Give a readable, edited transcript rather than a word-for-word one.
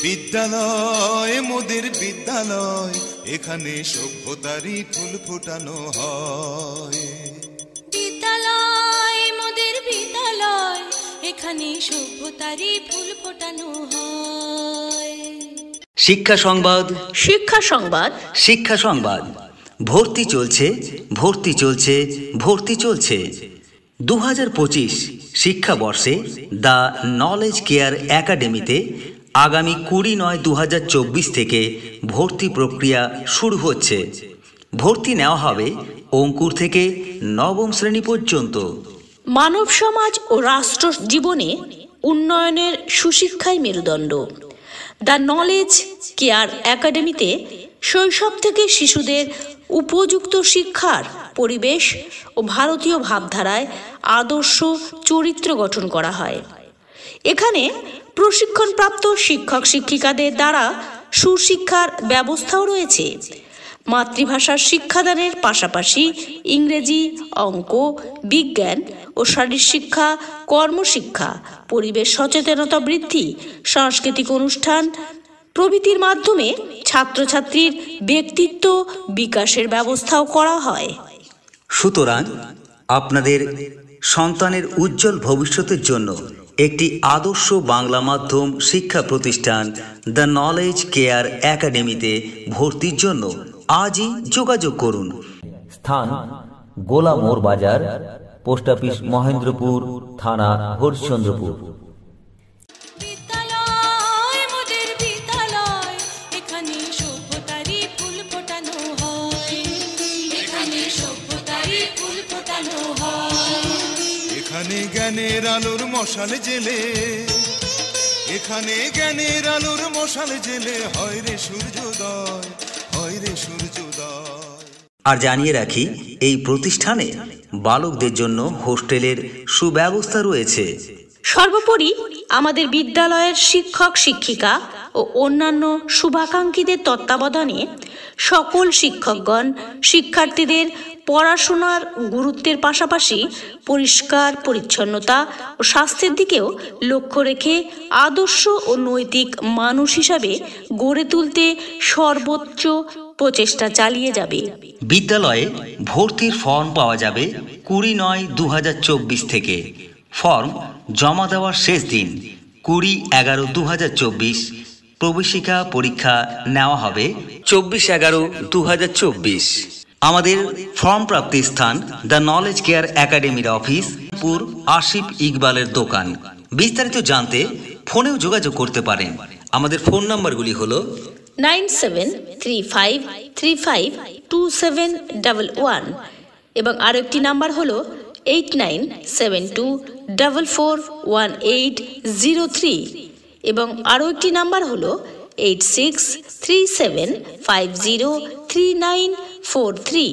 বিদ্যালয় মোদের বিদ্যালয়, এখানে সভ্যতারই ফুল ফোটানো হয়। বিদ্যালয় মোদের বিদ্যালয়, এখানে সভ্যতারই ফুল ফোটানো হয়। শিক্ষা সংবাদ, শিক্ষা সংবাদ, শিক্ষা সংবাদ। ভর্তি চলছে, ভর্তি চলছে, ভর্তি চলছে। 2025 শিক্ষাবর্ষে দ্য নলেজ কেয়ার একাডেমিতে আগামী 20/9/2024 থেকে ভর্তি প্রক্রিয়া শুরু হচ্ছে। ভর্তি নেওয়া হবে অঙ্কুর থেকে নবম শ্রেণী পর্যন্ত। মানব সমাজ ও রাষ্ট্র জীবনে উন্নয়নের সুশিক্ষাই মেরুদণ্ড। দ্য নলেজ কেয়ার একাডেমিতে শৈশব থেকে শিশুদের উপযুক্ত শিক্ষার পরিবেশ ও ভারতীয় ভাবধারায় আদর্শ চরিত্র গঠন করা হয়। এখানে প্রশিক্ষণপ্রাপ্ত শিক্ষক শিক্ষিকাদের দ্বারা সুশিক্ষার ব্যবস্থাও রয়েছে। মাতৃভাষার শিক্ষাদানের পাশাপাশি ইংরেজি, অঙ্ক, বিজ্ঞান ও শারীরশিক্ষা, কর্মশিক্ষা, পরিবেশ সচেতনতা বৃদ্ধি, সাংস্কৃতিক অনুষ্ঠান প্রভৃতির মাধ্যমে ছাত্রছাত্রীর ব্যক্তিত্ব বিকাশের ব্যবস্থাও করা হয়। সুতরাং আপনাদের সন্তানের উজ্জ্বল ভবিষ্যতের জন্য একটি আদর্শ বাংলা মাধ্যম শিক্ষা প্রতিষ্ঠান দ্য নলেজ কেয়ার একাডেমিতে ভর্তির জন্য আজই যোগাযোগ করুন। স্থান গোলা মোড় বাজার, পোস্ট অফিস মহেন্দ্রপুর, থানা হরিশ্চন্দ্রপুর। বিদ্যালয় মোদের বিদ্যালয়, এখানে সভ্যতারই ফুল ফোটানো হয়। এখানে সভ্যতারই ফুল ফোটানো হয়। এখানে জ্ঞানের আলোর মশাল জেলে, এখানে জ্ঞানের আলোর মশাল জেলে হয় রে সূর্যোদয়, হয় রে সূর্যোদয়। আর জানিয়ে রাখি, এই প্রতিষ্ঠানে বালকদের জন্য হোস্টেলের সুব্যবস্থা রয়েছে। সর্বোপরি আমাদের বিদ্যালয়ের শিক্ষক শিক্ষিকা ও অন্যান্য শুভাকাঙ্ক্ষীদের তত্ত্বাবধানে সকল শিক্ষকগণ শিক্ষার্থীদের পড়াশোনার গুরুত্বের পাশাপাশি পরিষ্কার পরিচ্ছন্নতা ও স্বাস্থ্যের দিকেও লক্ষ্য রেখে আদর্শ ও নৈতিক মানুষ হিসাবে গড়ে তুলতে সর্বোচ্চ প্রচেষ্টা চালিয়ে যাবে। বিদ্যালয়ে ভর্তির ফর্ম পাওয়া যাবে 20/9/2024 থেকে। ফর্ম জমা দেওয়ার শেষ দিন 20/11/2024। প্রবেশিকা পরীক্ষা নেওয়া হবে 24/11/2024। আমাদের ফর্ম প্রাপ্তির স্থান দ্য নলেজ কেয়ার একাডেমির অফিস, পুর আসিফ ইকবালের দোকান। বিস্তারিত জানতে ফোনেও যোগাযোগ করতে পারেন। আমাদের ফোন নাম্বারগুলি হলো 9735352711 এবং আরও একটি নাম্বার হলো 8972441803 এবং আরও একটি নাম্বার হলো 8637503943।